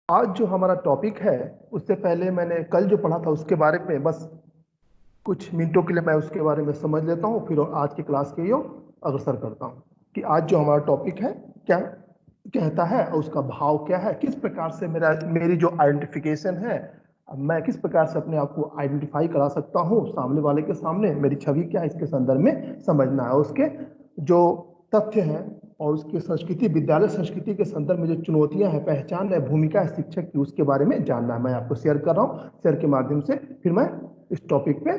आज जो हमारा टॉपिक है, उससे पहले मैंने कल जो पढ़ा था उसके बारे में बस कुछ मिनटों के लिए मैं उसके बारे में समझ लेता हूँ, फिर आज की क्लास के लिए अग्रसर करता हूँ कि आज जो हमारा टॉपिक है क्या कहता है और उसका भाव क्या है, किस प्रकार से मेरी जो आइडेंटिफिकेशन है, मैं किस प्रकार से अपने आप को आइडेंटिफाई करा सकता हूँ सामने वाले के सामने, मेरी छवि क्या है, इसके संदर्भ में समझना है। उसके जो तथ्य हैं और उसकी संस्कृति, विद्यालय संस्कृति के संदर्भ में जो चुनौतियां हैं, पहचान है, भूमिका है शिक्षक की, उसके बारे में जानना है। मैं आपको शेयर कर रहा हूँ, शेयर के माध्यम से फिर मैं इस टॉपिक पे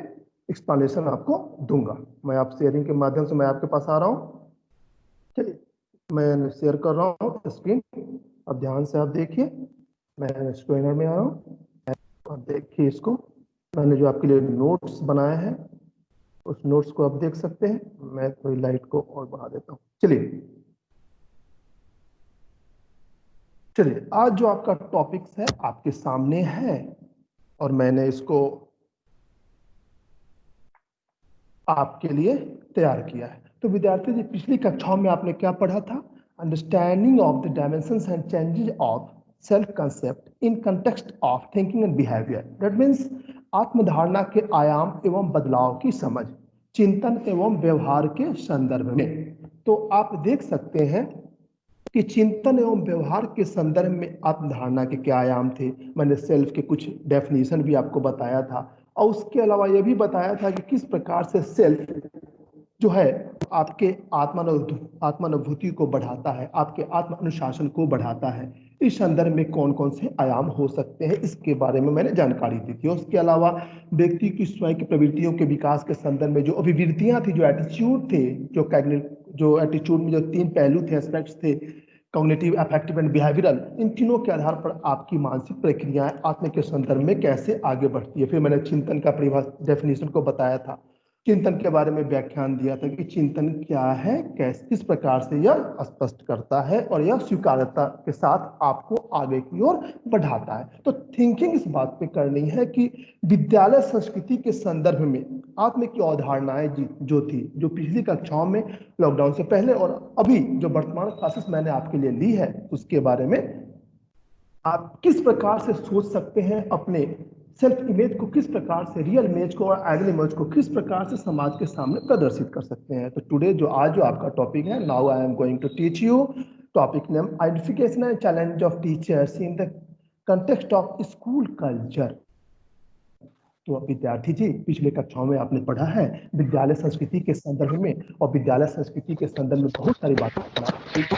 एक्सप्लेनेशन आपको दूंगा। मैं आप शेयरिंग के माध्यम से मैं आपके पास आ रहा हूँ। चलिए, मैं शेयर कर रहा हूँ स्क्रीन। अब ध्यान से आप देखिए, मैं स्क्रीनर में आ रहा हूँ। अब देखिए इसको, मैंने जो आपके लिए नोट्स बनाए हैं उस नोट्स को आप देख सकते हैं। मैं थोड़ी लाइट को और बढ़ा देता हूँ। चलिए, आज जो आपका टॉपिक्स है आपके सामने है और मैंने इसको आपके लिए तैयार किया है। तो विद्यार्थी जी, पिछली कक्षाओं में आपने क्या पढ़ा था? Understanding of the dimensions and changes of self concept in context of thinking and behaviour. That means आत्मधारणा के आयाम एवं बदलाव की समझ चिंतन एवं व्यवहार के संदर्भ में। तो आप देख सकते हैं कि चिंतन एवं व्यवहार के संदर्भ में आत्मधारणा के क्या आयाम थे। मैंने सेल्फ के कुछ डेफिनेशन भी आपको बताया था और उसके अलावा यह भी बताया था कि किस प्रकार से सेल्फ जो है आपके आत्मानुभूति को बढ़ाता है, आपके आत्म अनुशासन को बढ़ाता है। इस संदर्भ में कौन कौन से आयाम हो सकते हैं, इसके बारे में मैंने जानकारी दी थी। उसके अलावा व्यक्ति की स्वयं की प्रवृत्तियों के विकास के संदर्भ में जो अभिवृत्तियां थी, जो एटीट्यूड थे, जो एटीट्यूड में जो 3 पहलू थे, एस्पेक्ट्स थे, कॉग्निटिव, अफेक्टिव एंड बिहेवियरल, इन तीनों के आधार पर आपकी मानसिक प्रक्रियाएं आत्म के संदर्भ में कैसे आगे बढ़ती है। फिर मैंने चिंतन का डेफिनेशन को बताया था, चिंतन के बारे में व्याख्यान दिया था कि चिंतन क्या है, कैसे, किस प्रकार से यह स्पष्ट करता है और यह स्वीकार्यता के साथ आपको आगे की ओर बढ़ाता है। तो थिंकिंग इस बात पे करनी है कि विद्यालय संस्कृति के संदर्भ में आत्म की अवधारणाएं जो थी, जो पिछली कक्षाओं में लॉकडाउन से पहले और अभी जो वर्तमान क्लासेस मैंने आपके लिए ली है, उसके बारे में आप किस प्रकार से सोच सकते हैं, अपने सेल्फ इमेज को किस प्रकार से, रियल इमेज को और आइडियल इमेज को किस प्रकार से समाज के सामने प्रदर्शित कर सकते हैं। तो टुडे जो आज जो आपका टॉपिक है, now I am going to teach you topic name identification and challenge of teachers in the context of school culture. तो विद्यार्थी जी, पिछले कक्षाओं में आपने पढ़ा है विद्यालय संस्कृति के संदर्भ में, और विद्यालय संस्कृति के संदर्भ में बहुत सारी बातें पढ़ा। जो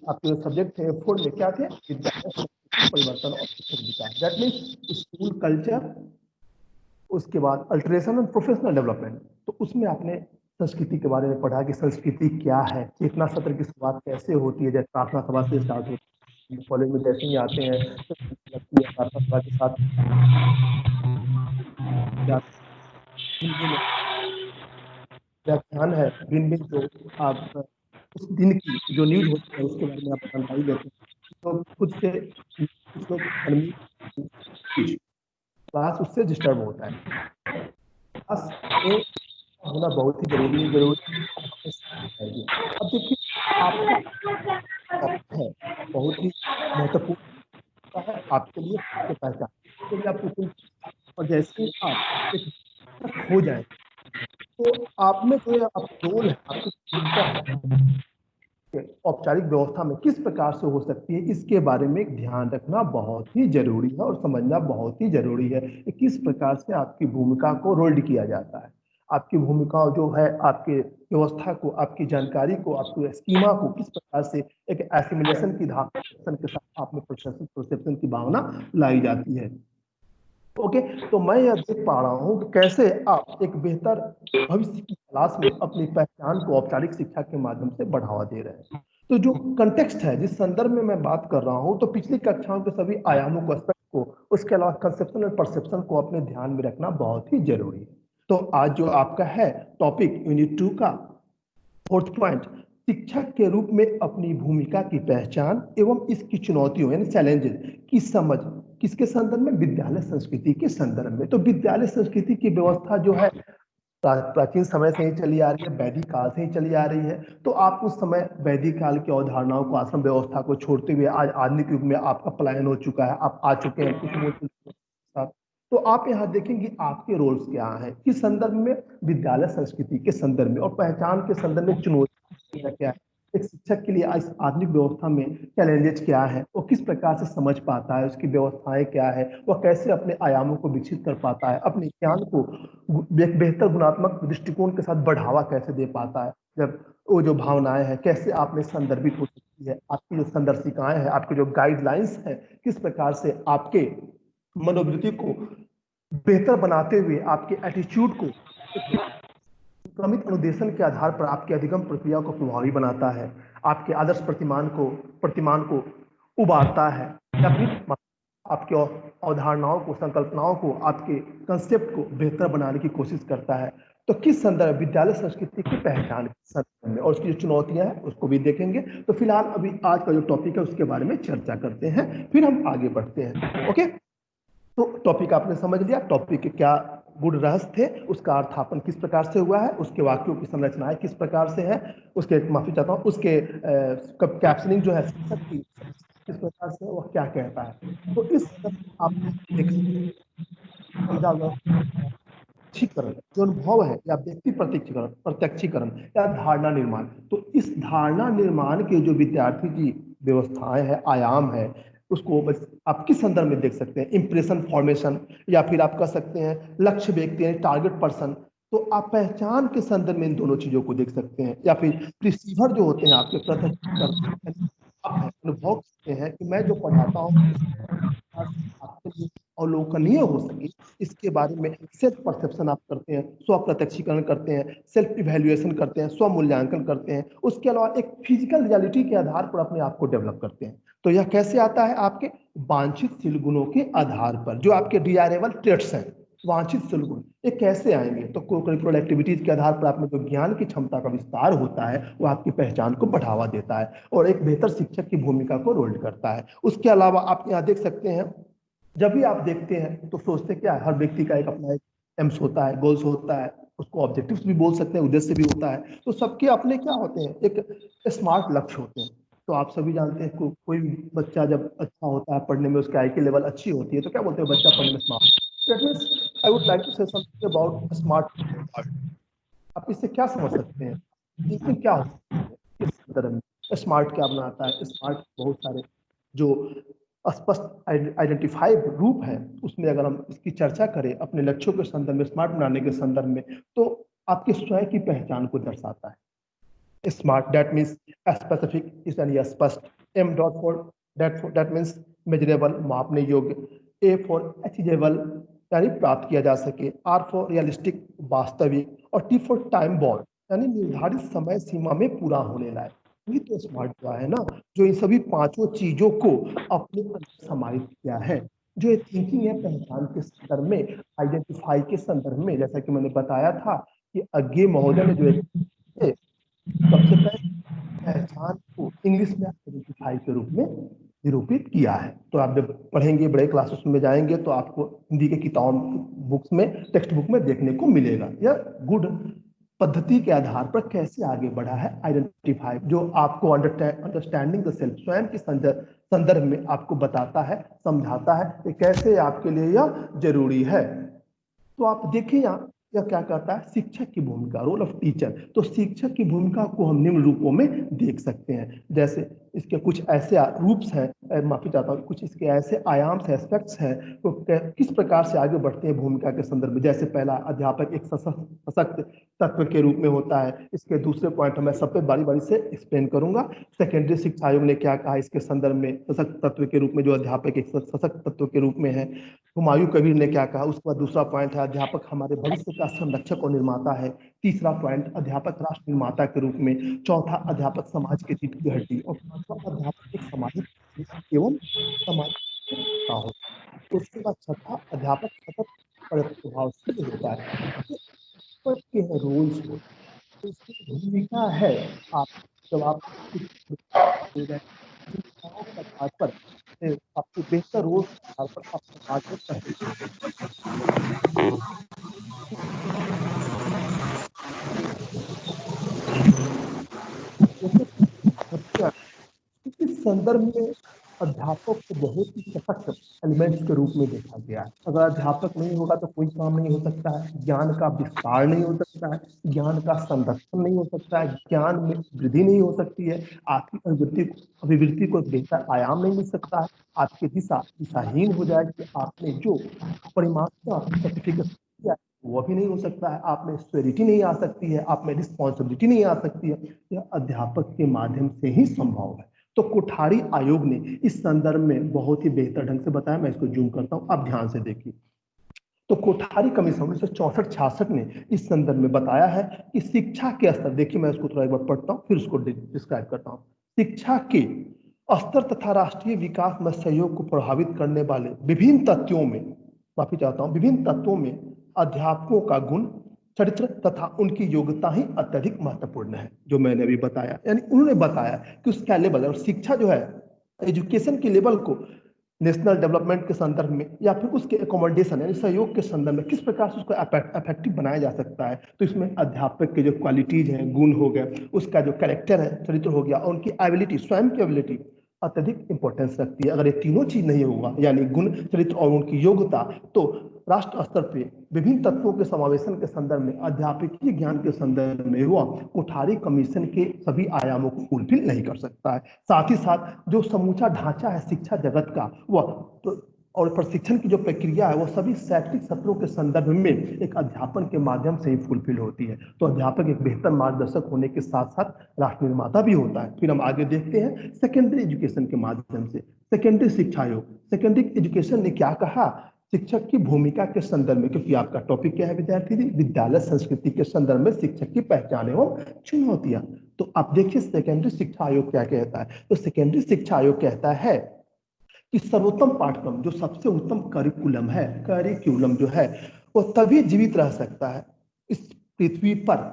आपके सब्जेक्ट थे फोर में क्या थे? विद्यालय संस्कृति परिवर्तन और शिक्षक विकास, दैट मीन्स स्कूल कल्चर। उसके बाद अल्टरेशन एंड प्रोफेशनल डेवलपमेंट। तो उसमें आपने संस्कृति के बारे में पढ़ा कि संस्कृति क्या है, चेतना सत्र की शुरुआत कैसे होती है, जैसे प्रार्थना सभा से स्टार्ट होती है। कॉलेज में जैसे ही आते हैं तो लगती है प्रार्थना सभा के साथ व्याख्यान है, भिन्न भिन्न जो आप उस दिन की जो न्यूज होती है उसके बारे में आप जानकारी लेते हैं। तो खुद से कुछ लोग क्लास उससे डिस्टर्ब होता है। क्लास में होना बहुत ही जरूरी है। अब देखिए, आपको है बहुत ही महत्वपूर्ण है आपके लिए आपके पहचान के लिए, आपको कोई, और जैसे ही आप एक शिक्षक हो जाए तो आप में जो आप रोल है, आपकी भूमिका औपचारिक व्यवस्था में किस प्रकार से हो सकती है, इसके बारे में ध्यान रखना बहुत ही जरूरी है और समझना बहुत ही जरूरी है कि किस प्रकार से आपकी भूमिका को रोल्ड किया जाता है। आपकी भूमिका जो है, आपके व्यवस्था को, आपकी जानकारी को, आपके स्कीमा को किस प्रकार से एक एसिमिलेशन की धारणा के साथ आप में परसेप्शन की भावना लाई जाती है। ओके, तो मैं यह देख पा रहा हूँ कि कैसे आप एक बेहतर भविष्य की तलाश में अपनी पहचान को औपचारिक शिक्षा के माध्यम से बढ़ावा दे रहे हैं। तो जो कंटेक्स्ट है, जिस संदर्भ में मैं बात कर रहा हूँ, तो पिछली कक्षाओं के सभी आयामों को, एस्पेक्ट को, उसके अलावा कंसेप्शन और परसेप्शन को अपने ध्यान में रखना बहुत ही जरूरी है। तो आज जो आपका है टॉपिक यूनिट 2 का फोर्थ पॉइंट, शिक्षक के रूप में अपनी भूमिका की पहचान एवं इसकी चुनौतियों यानी चैलेंजेस की समझ, किसके संदर्भ में? विद्यालय संस्कृति के संदर्भ में। तो विद्यालय संस्कृति की व्यवस्था जो है प्राचीन समय से ही चली आ रही है, वैदिक काल से ही चली आ रही है। तो आप उस समय वैदिक काल की अवधारणाओं को, आश्रम व्यवस्था को छोड़ते हुए आज आधुनिक युग में आपका पलायन हो चुका है, आप आ चुके हैं कुछ मूल के साथ। तो आप यहाँ देखेंगे आपके रोल्स क्या हैं, किस संदर्भ में, विद्यालय संस्कृति के संदर्भ में और पहचान के संदर्भ में चुनौतियां क्या है, एक शिक्षक के लिए इस आधुनिक व्यवस्था में चैलेंजेस क्या है, वो किस प्रकार से समझ पाता है, उसकी व्यवस्थाएं क्या है, वह कैसे अपने आयामों को विकसित कर पाता है, अपने ज्ञान को बेहतर गुणात्मक दृष्टिकोण के साथ बढ़ावा कैसे दे पाता है, जब वो जो भावनाएं हैं कैसे आप में संदर्भित हो सकती है, आपकी जो संदर्शिकाएं हैं, आपके जो गाइडलाइंस हैं, किस प्रकार से आपके मनोवृत्ति को बेहतर बनाते हुए आपके एटीट्यूड को क्रमिक अनुदेशन के आधार पर आपकी अधिगम प्रक्रिया को प्रभावी बनाता है, आपके आदर्श प्रतिमान को उबारता है, या फिर आपके अवधारणाओं को, संकल्पनाओं को, आपके कंसेप्ट को बेहतर बनाने की कोशिश करता है। तो किस संदर्भ, विद्यालय संस्कृति की पहचान के संदर्भ में और उसकी जो चुनौतियां हैं उसको भी देखेंगे। तो फिलहाल अभी आज का जो टॉपिक है उसके बारे में चर्चा करते हैं, फिर हम आगे बढ़ते हैं। ओके, तो टॉपिक आपने समझ लिया, टॉपिक के क्या गुण रहस्य थे, उसका अर्थापन किस प्रकार से हुआ है, उसके वाक्यों की संरचनाएं किस प्रकार से है, उसके माफी चाहता हूँ, उसके कैप्शनिंग जो है किस प्रकार से, वह क्या कहता है। तो इस आप समझा प्रत्यक्षीकरण जो अनुभव है, या व्यक्ति प्रत्यक्षीकरण या धारणा निर्माण। तो इस धारणा निर्माण के जो विद्यार्थी की व्यवस्थाएं है, आयाम है, उसको बस आप किस संदर्भ में देख सकते हैं, इंप्रेशन फॉर्मेशन, या फिर आप कह सकते हैं लक्ष्य व्यक्ति है, टारगेट पर्सन। तो आप पहचान के संदर्भ में इन दोनों चीजों को देख सकते हैं, या फिर रिसीवर जो होते हैं आपके प्रत्यक्ष आप अनुभव करते हैं कि मैं जो पढ़ाता हूँ आपके लिए अवलोकनीय हो सके, इसके बारे में सेल्फ परसेप्शन आप करते हैं, स्व प्रत्यक्षीकरण करते हैं, सेल्फ इवैल्यूएशन करते हैं, स्व मूल्यांकन करते हैं। उसके अलावा एक फिजिकल रियलिटी के आधार पर अपने आप को डेवलप करते हैं। तो यह कैसे आता है, आपके वांछित शील गुणों के आधार पर, जो आपके डिजायरेबल ट्रेट्स हैं, वांछित शील गुण ये कैसे आएंगे। तो को करिकुलर एक्टिविटीज के आधार पर आप में जो ज्ञान की क्षमता का विस्तार होता है, वो आपकी पहचान को बढ़ावा देता है और एक बेहतर शिक्षक की भूमिका को रोल्ड करता है। उसके अलावा आप यहाँ देख सकते हैं, जब भी आप देखते हैं तो सोचते क्या है, हर व्यक्ति का एक अपना एक एम्स होता है, गोल्स होता है, उसको ऑब्जेक्टिव्स भी बोल सकते हैं, उद्देश्य भी होता है। तो सबके अपने क्या होते हैं, एक स्मार्ट लक्ष्य होते हैं। तो आप सभी जानते हैं कोई भी बच्चा जब अच्छा होता है पढ़ने में, उसकी आईक्यू लेवल अच्छी होती है, तो क्या बोलते हैं, बच्चा पढ़ने में smart. That means I would like to say something about smart. आप इससे क्या समझ सकते हैं, थिंकिंग क्या हो सकती है इस संदर्भ में, स्मार्ट क्या बनाता है। स्मार्ट बहुत सारे जो स्पष्ट आइडेंटिफाइड रूप है, उसमें अगर हम इसकी चर्चा करें अपने लक्ष्यों के संदर्भ में, स्मार्ट बनाने के संदर्भ में, तो आपके स्वयं की पहचान को दर्शाता है। स्मार्ट दैट मीन्स स्पेसिफिक, इस यानी स्पष्ट। M dot for that means measurable, मापने योग्य। ए फॉर अचीवेबल, यानी प्राप्त किया जा सके। आर फॉर रियलिस्टिक, वास्तविक। और टी फॉर टाइम बॉन्ड, यानी निर्धारित समय सीमा में पूरा होने लायक। ये तो स्मार्ट हुआ है ना, जो इन सभी पांचों चीजों को अपने अंदर समाहित किया है। जो ये थिंकिंग है पहचान के संदर्भ में, आइडेंटिफाई के संदर्भ में, जैसा कि मैंने बताया था कि अज्ञे महोदय ने जो एक सबसे पहले पहचान को इंग्लिश में आइडेंटिफाई के रूप में निरूपित किया है। तो आप जब पढ़ेंगे, बड़े क्लासेस में जाएंगे, तो आपको हिंदी के किताब बुक्स में, टेक्स्ट बुक में देखने को मिलेगा। यह गुड पद्धति के आधार पर कैसे आगे बढ़ा है आइडेंटिफाई, जो आपको अंडरस्टैंडिंग द सेल्फ, स्वयं के संदर्भ में आपको बताता है, समझाता है कि कैसे आपके लिए यह जरूरी है। तो आप देखिए यहाँ यह क्या कहता है, शिक्षक की भूमिका, रोल ऑफ टीचर। तो शिक्षक की भूमिका को हम निम्न रूपों में देख सकते हैं, जैसे इसके कुछ ऐसे रूप्स हैं, माफी चाहता हूँ, कुछ इसके ऐसे आयाम से एस्पेक्ट्स हैं, तो किस प्रकार से आगे बढ़ते हैं भूमिका के संदर्भ में। जैसे पहला, अध्यापक एक सशक्त तत्व के रूप में होता है। इसके दूसरे पॉइंट मैं सब पे बारी बारी से एक्सप्लेन करूंगा। सेकेंडरी शिक्षा आयोग ने क्या कहा इसके संदर्भ में, सशक्त तत्व के रूप में जो अध्यापक एक सशक्त तत्व के रूप में है। हुमायूं कबीर ने क्या कहा, उसके बाद दूसरा पॉइंट है, अध्यापक हमारे भविष्य का संरक्षक और निर्माता है। तीसरा पॉइंट, अध्यापक राष्ट्र निर्माता के रूप में। चौथा, अध्यापक समाज के रीढ़ की हड्डी। और पांचवा, अध्यापक एक सामाजिक एवं सामाजिक हो। उसके बाद छठा, अध्यापक सतत प्रभावशील होता है। तो के रोल्स होते हैं, तो इसकी भूमिका है। आप जब आप दे रहे हैं, के आधार पर आपके बेहतर रोल के आधार पर आप समाज में इस संदर्भ में अध्यापक को बहुत ही सशक्त एलिमेंट्स के रूप में देखा गया है। अगर अध्यापक नहीं होगा तो कोई काम नहीं हो सकता है, ज्ञान का विस्तार नहीं हो सकता है, ज्ञान का संरक्षण नहीं हो सकता है, ज्ञान में वृद्धि नहीं हो सकती है, आपकी अभिवृद्धि को बेहतर आयाम नहीं मिल सकता है, आपकी दिशाहीन हो जाएगी, आपने जो परिमाण का सर्टिफिकेट किया वो भी नहीं हो सकता है, आप में स्वेरिटी नहीं आ सकती है, आप में रिस्पॉन्सिबिलिटी नहीं आ सकती है। यह अध्यापक के माध्यम से ही संभव है। तो कोठारी आयोग ने इस संदर्भ में बहुत ही बेहतर ढंग से बताया। मैं इसको जूम करता हूं, आप ध्यान से देखिए। तो कोठारी कमीशन 1964-66 ने इस संदर्भ में बताया है कि शिक्षा के स्तर, देखिए मैं उसको थोड़ा एक बार पढ़ता हूं फिर उसको डिस्क्राइब करता हूं। शिक्षा के स्तर तथा राष्ट्रीय विकास में सहयोग को प्रभावित करने वाले विभिन्न तत्वों में, माफी चाहता हूं, विभिन्न तत्वों में अध्यापकों का गुण, चरित्र तथा उनकी योग्यता ही अत्यधिक महत्वपूर्ण है, जो मैंने अभी बताया। यानी उन्होंने बताया कि उसका लेवल और शिक्षा जो है एजुकेशन के लेवल को नेशनल डेवलपमेंट के संदर्भ में या फिर उसके एकोमोडेशन यानी सहयोग के संदर्भ में किस प्रकार से उसको इफेक्टिव बनाया जा सकता है। तो इसमें अध्यापक के जो क्वालिटीज हैं, गुण हो गए, उसका जो कैरेक्टर है, चरित्र हो गया, और उनकी एबिलिटी, स्वयं की एबिलिटी अत्यधिक इंपॉर्टेंस रखती है। अगर ये तीनों चीज नहीं होगा, यानी गुण, चरित्र और उनकी योग्यता, तो राष्ट्र स्तर पे विभिन्न तत्वों के समावेशन के संदर्भ में, अध्यापकीय ज्ञान के संदर्भ में वह कोठारी कमीशन के सभी आयामों को फुलफिल नहीं कर सकता है। साथ ही साथ जो समूचा ढांचा है शिक्षा जगत का, वह तो और प्रशिक्षण की जो प्रक्रिया है वो सभी शैक्षिक सत्रों के संदर्भ में एक अध्यापन के माध्यम से ही फुलफिल होती है। तो अध्यापक एक बेहतर मार्गदर्शक होने के साथ साथ राष्ट्र निर्माता भी होता है। फिर हम आगे देखते हैं सेकेंडरी एजुकेशन के माध्यम से। सेकेंडरी शिक्षा आयोग, सेकेंडरी एजुकेशन ने क्या कहा शिक्षक की भूमिका के संदर्भ में, क्योंकि आपका टॉपिक क्या है विद्यार्थी, विद्यालय संस्कृति के संदर्भ में शिक्षक की पहचान एवं चुनौतियां। तो आप देखिए सेकेंडरी शिक्षा आयोग क्या कहता है। तो सेकेंडरी शिक्षा आयोग कहता है कि सर्वोत्तम पाठ्यक्रम, जो सबसे उत्तम करिकुलम जो है वो तभी जीवित रह सकता है इस पृथ्वी पर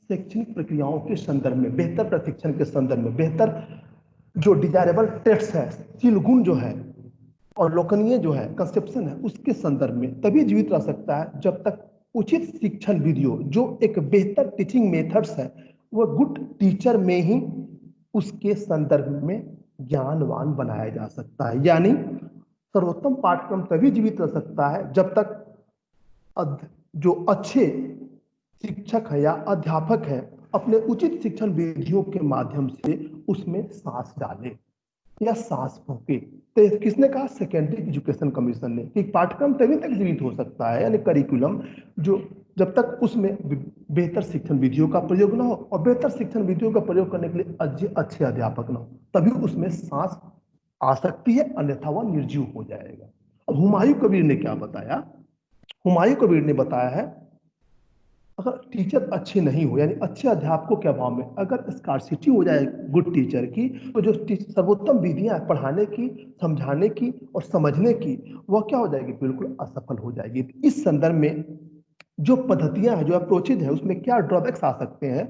शैक्षणिक प्रक्रियाओं के संदर्भ में, बेहतर प्रशिक्षण के संदर्भ में, बेहतर जो डिजायरेबल टेस्ट है, शील गुण जो है और लोकनीय जो है कंसेप्शन है, उसके संदर्भ में तभी जीवित रह सकता है जब तक उचित शिक्षण विधियों, जो एक बेहतर टीचिंग मेथड्स है, वो गुड टीचर में ही उसके संदर्भ में ज्ञानवान बनाया जा सकता है। यानी सर्वोत्तम पाठ्यक्रम तभी जीवित रह सकता है जब तक जो अच्छे शिक्षक है या अध्यापक है अपने उचित शिक्षण विधियों के माध्यम से उसमें सांस डाले या सांस फूके। तो किसने कहा? सेकेंडरी एजुकेशन कमीशन ने, कि पाठ्यक्रम तभी तक जीवित हो सकता है, यानी करिकुलम, जो जब तक उसमें बेहतर शिक्षण विधियों का प्रयोग ना हो, और बेहतर शिक्षण विधियों का प्रयोग करने के लिए अच्छे अध्यापक ना हो, तभी उसमें सांस आ सकती है, अन्यथा वह निर्जीव हो जाएगा। अब हुमायूं कबीर ने क्या बताया? हुमायूं कबीर ने बताया है अगर टीचर अच्छे नहीं हो, यानी अच्छे अध्यापकों के अभाव में अगर स्कार्सिटी हो जाए गुड टीचर की, तो जो सर्वोत्तम विधियां पढ़ाने की, समझाने की और समझने की, वह क्या हो जाएगी? बिल्कुल असफल हो जाएगी। इस संदर्भ में जो पद्धतियां हैं, जो अप्रोचेज है, उसमें क्या ड्रॉबैक्स आ सकते हैं,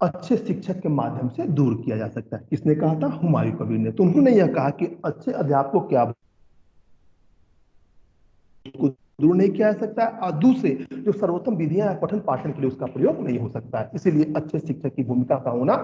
अच्छे शिक्षक के माध्यम से दूर किया जा सकता है। किसने कहा था? हुमायूं कबीर ने। तो उन्होंने यह कहा कि अच्छे अध्यापकों के अभाव दूर नहीं किया जा सकता है, और दूसरे जो सर्वोत्तम विधियां हैं पठन पाठन के लिए, उसका प्रयोग नहीं हो सकता है। इसीलिए अच्छे शिक्षक की भूमिका का होना,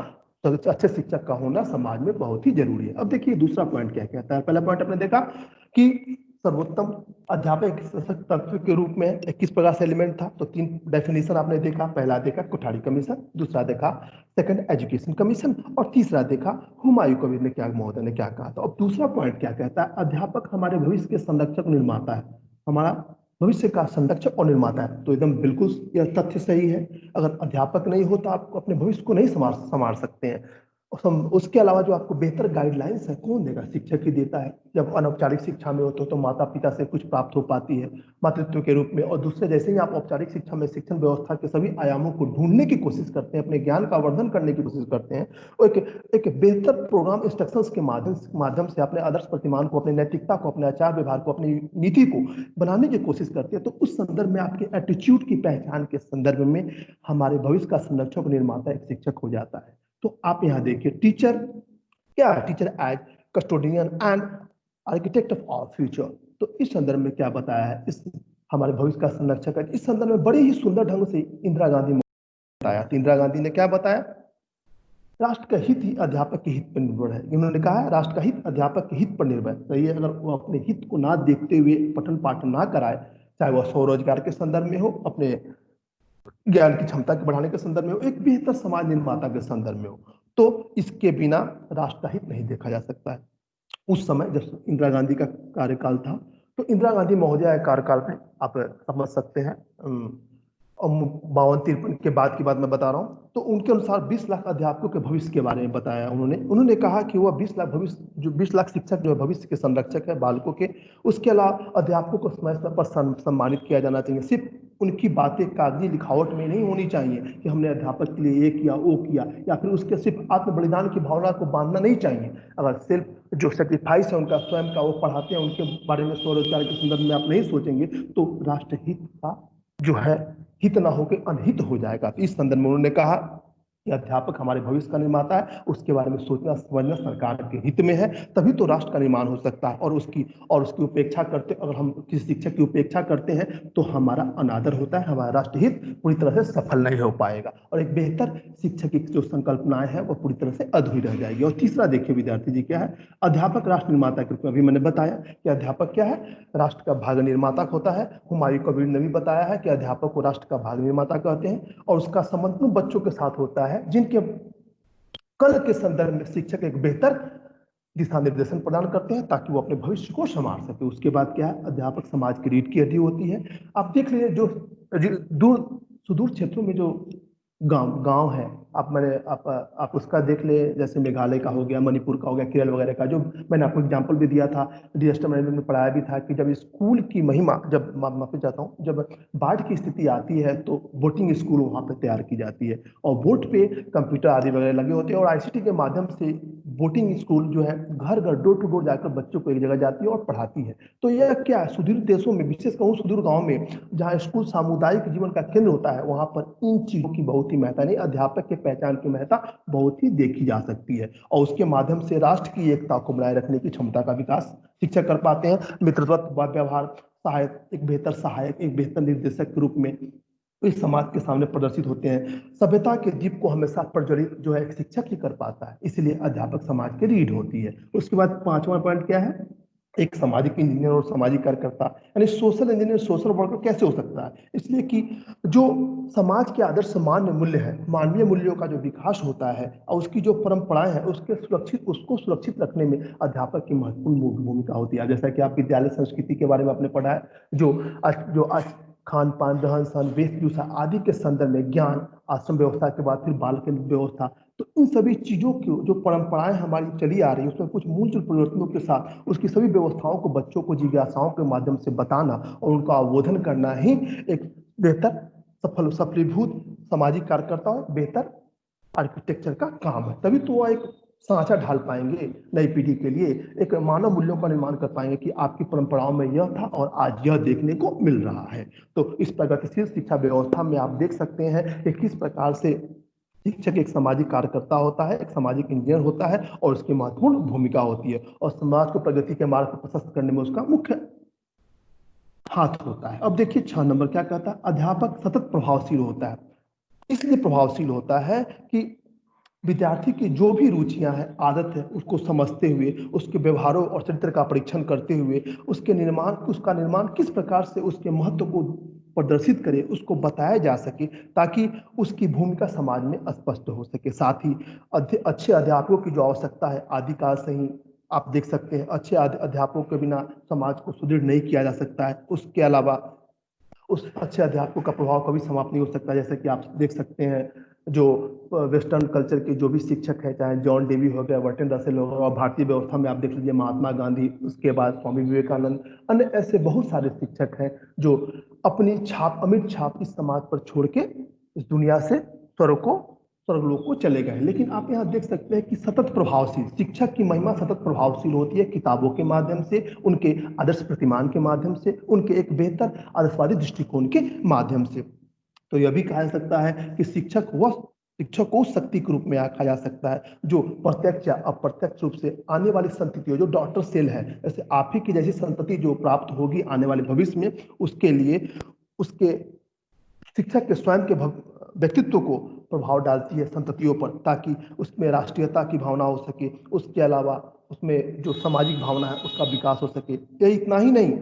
अच्छे शिक्षक का होना समाज में बहुत ही जरूरी है। अब देखिए दूसरा पॉइंट क्या कहता है। पहला पॉइंट आपने देखा कि सर्वोत्तम अध्यापक सशक्त तत्व के रूप में किस प्रकार से एलिमेंट था, तो 3 डेफिनेशन आपने देखा। पहला देखा कोठारी कमीशन, दूसरा देखा सेकंड एजुकेशन कमीशन, और तीसरा देखा हुमायूं कबीर ने क्या, महोदय ने क्या कहा था। अब दूसरा पॉइंट क्या कहता है? अध्यापक हमारे भविष्य के संरक्षक निर्माता है, हमारा भविष्य का संरक्षक और निर्माता है। तो एकदम बिल्कुल यह तथ्य सही है। अगर अध्यापक नहीं हो तो आप अपने भविष्य को नहीं संवार सकते हैं। उसके अलावा जो आपको बेहतर गाइडलाइंस है, कौन देगा? शिक्षक ही देता है। जब अनौपचारिक शिक्षा में होते हो तो माता पिता से कुछ प्राप्त हो पाती है मातृत्व के रूप में, और दूसरे जैसे ही आप औपचारिक शिक्षा में शिक्षण व्यवस्था के सभी आयामों को ढूंढने की कोशिश करते हैं, अपने ज्ञान का वर्धन करने की कोशिश करते हैं, और एक बेहतर प्रोग्राम इंस्ट्रक्शंस के माध्यम से अपने आदर्श प्रतिमान को, अपनी नैतिकता को, अपने आचार व्यवहार को, अपनी नीति को बनाने की कोशिश करते हैं, तो उस संदर्भ में आपके एटीट्यूड की पहचान के संदर्भ में हमारे भविष्य का संरक्षक निर्माता एक शिक्षक हो जाता है। तो आप यहां देखिए टीचर क्या है? Teacher as custodian and architect of our future. तो इस संदर्भ में क्या बताया है? इस हमारे भविष्य का संरक्षक है। इस संदर्भ में बड़े ही सुंदर ढंग से इंदिरा गांधी ने बताया। इंदिरा गांधी ने क्या बताया? राष्ट्र का हित ही अध्यापक के हित पर निर्भर है। इन्होंने कहा है राष्ट्र का हित अध्यापक के हित पर निर्भर है। सही है, अगर वो अपने हित को ना देखते हुए पठन पाठन ना कराए, चाहे वह स्वरोजगार के संदर्भ में हो, अपने ज्ञान की क्षमता के बढ़ाने के संदर्भ में हो, एक बेहतर समाज निर्माता के संदर्भ में हो, तो इसके बिना राष्ट्र का हित नहीं देखा जा सकता है। उस समय जब इंदिरा गांधी का कार्यकाल था, तो इंदिरा गांधी महोदया के कार्यकाल में आप समझ सकते हैं, और 52-53 के बाद की बात मैं बता रहा हूँ, तो उनके अनुसार 20 लाख अध्यापकों के भविष्य के बारे में बताया उन्होंने कहा कि वह 20 लाख भविष्य, जो 20 लाख शिक्षक जो है भविष्य के संरक्षक है बालकों के। उसके अलावा अध्यापकों को समय समय पर सम्मानित किया जाना चाहिए। सिर्फ उनकी बातें कागजी लिखावट में नहीं होनी चाहिए कि हमने अध्यापक के लिए ये किया वो किया, या फिर उसके सिर्फ आत्म बलिदान की भावना को बांधना नहीं चाहिए। अगर सिर्फ जो सेक्रीफाइस है उनका स्वयं का, वो पढ़ाते हैं, उनके बारे में स्वरोजगार के संदर्भ में आप नहीं सोचेंगे, तो राष्ट्रहित का जो है हित ना होकर अनहित हो जाएगा। तो इस संदर्भ में उन्होंने कहा कि अध्यापक हमारे भविष्य का निर्माता है, उसके बारे में सोचना समझना सरकार के हित में है, तभी तो राष्ट्र का निर्माण हो सकता है। और उसकी उपेक्षा करते, अगर हम किसी शिक्षक की उपेक्षा करते हैं तो हमारा अनादर होता है, हमारा राष्ट्रहित पूरी तरह से सफल नहीं हो पाएगा, और एक बेहतर शिक्षक की जो संकल्पनाएं हैं वो पूरी तरह से अधूरी रह जाएगी। और तीसरा देखिए विद्यार्थी जी क्या है, अध्यापक राष्ट्र निर्माता के रूप में, अभी मैंने बताया कि अध्यापक क्या है, राष्ट्र का भाग निर्माता होता है। हुमायूं कबीर ने भी बताया है कि अध्यापक को राष्ट्र का भाग निर्माता कहते हैं, और उसका संबंध उन बच्चों के साथ होता है जिनके कल के संदर्भ में शिक्षक एक बेहतर दिशा निर्देशन प्रदान करते हैं, ताकि वो अपने भविष्य को संवार सके। उसके बाद क्या है, अध्यापक समाज की रीढ़ की हड्डी होती है। आप देख लीजिए जो दूर सुदूर क्षेत्रों में जो गांव गांव है, आप उसका देख ले, जैसे मेघालय का हो गया, मणिपुर का हो गया, केरल वगैरह का, जो मैंने आपको एग्जांपल भी दिया था, डिजास्टर मैनेजमेंट में पढ़ाया भी था कि जब स्कूल की महिमा, जब माफी चाहता हूँ, जब बाढ़ की स्थिति आती है तो बोटिंग स्कूल वहां पर तैयार की जाती है, और बोट पे कंप्यूटर आदि वगैरह लगे होते हैं, और आईसीटी के माध्यम से बोटिंग स्कूल जो है घर घर डोर टू डोर जाकर बच्चों को एक जगह जाती है और पढ़ाती है। तो यह क्या है, सुदूर देशों में, विशेष कहूँ सुदूर गांव में, जहाँ स्कूल सामुदायिक जीवन का केंद्र होता है, वहां पर इन चीजों की बहुत ही महत्ता नहीं, अध्यापक के पहचान की महत्ता बहुत ही देखी जा सकती है, और उसके माध्यम से राष्ट्र की एकता को बनाए रखने की क्षमता का विकास शिक्षक कर पाते हैं। मित्रवत व्यवहार, सहायक, एक बेहतर निर्देशक के रूप में इस समाज के सामने प्रदर्शित होते हैं। सभ्यता के दीप को हमेशा प्रज्वलित जो है एक शिक्षक ही कर पाता है, इसलिए अध्यापक समाज की रीढ़ होती है। उसके बाद पांचवा पॉइंट क्या है, एक सामाजिक इंजीनियर और सामाजिक कार्यकर्ता, यानी सोशल इंजीनियर सोशल वर्कर कैसे हो सकता है, इसलिए कि जो समाज के आदर्श मान्य मूल्य है, मानवीय मूल्यों का जो विकास होता है और उसकी जो परंपराएं हैं उसको सुरक्षित रखने में अध्यापक की महत्वपूर्ण भूमिका होती है। जैसा कि आप विद्यालय संस्कृति के बारे में आपने पढ़ा है, जो खान पान, रहन सहन, वेशभूषा आदि के संदर्भ में ज्ञान, आश्रम व्यवस्था के बाद फिर बाल केंद्र व्यवस्था, तो इन सभी चीजों की जो परंपराएं हमारी चली आ रही है, उसमें कुछ मूल परिवर्तनों के साथ उसकी सभी व्यवस्थाओं को बच्चों को जिज्ञासाओं के माध्यम से बताना और उनका अवबोधन करना ही एक बेहतर सफलीभूत सामाजिक कार्यकर्ता और बेहतर आर्किटेक्चर का काम है। तभी तो वह एक सांचा ढाल पाएंगे नई पीढ़ी के लिए, एक मानव मूल्यों का निर्माण कर पाएंगे कि आपकी परंपराओं में यह था और आज यह देखने को मिल रहा है। तो इस प्रगतिशील शिक्षा व्यवस्था में आप देख सकते हैं कि किस प्रकार से शिक्षक एक सामाजिक कार्यकर्ता होता है, एक सामाजिक इंजीनियर होता है, और उसकी महत्वपूर्ण भूमिका होती है, और समाज को प्रगति के मार्ग पर प्रशस्त करने में उसका मुख्य हाथ होता है। अब देखिए 6 नंबर क्या कहता है, अध्यापक सतत प्रभावशील होता है। इसलिए प्रभावशील होता है कि विद्यार्थी की जो भी रुचियां हैं, आदत है, उसको समझते हुए, उसके व्यवहारों और चरित्र का परीक्षण करते हुए उसका निर्माण किस प्रकार से उसके महत्व को प्रदर्शित करे, उसको बताया जा सके, ताकि उसकी भूमिका समाज में स्पष्ट हो सके। साथ ही अच्छे अध्यापकों की जो आवश्यकता है, आदिकाल से ही आप देख सकते हैं, अच्छे अध्यापकों के बिना समाज को सुदृढ़ नहीं किया जा सकता है। उसके अलावा उस अच्छे अध्यापकों का प्रभाव कभी समाप्त नहीं हो सकता। जैसे कि आप देख सकते हैं, जो वेस्टर्न कल्चर के जो भी शिक्षक है, चाहे जॉन डेवी हो गया, बर्टन रसेल हो गया, और भारतीय व्यवस्था में आप देख लीजिए महात्मा गांधी, उसके बाद स्वामी विवेकानंद, अन्य ऐसे बहुत सारे शिक्षक हैं जो अपनी छाप, अमिट छाप इस समाज पर छोड़ के इस दुनिया से स्वर्गलोक को चले गए। लेकिन आप यहाँ देख सकते हैं कि सतत प्रभावशील शिक्षक की महिमा सतत प्रभावशील होती है, किताबों के माध्यम से, उनके आदर्श प्रतिमान के माध्यम से, उनके एक बेहतर आदर्शवादी दृष्टिकोण के माध्यम से। तो यह भी कहा जा सकता है कि शिक्षक को शक्ति के रूप में आंका जा सकता है, जो प्रत्यक्ष या अप्रत्यक्ष रूप से आने वाली संतति, जो डॉटर सेल है, जैसे आप ही की जैसी संतति जो प्राप्त होगी आने वाले भविष्य में, उसके लिए उसके शिक्षक के स्वयं के व्यक्तित्व को प्रभाव डालती है संततियों पर, ताकि उसमें राष्ट्रीयता की भावना हो सके, उसके अलावा उसमें जो सामाजिक भावना है उसका विकास हो सके। यही इतना ही नहीं,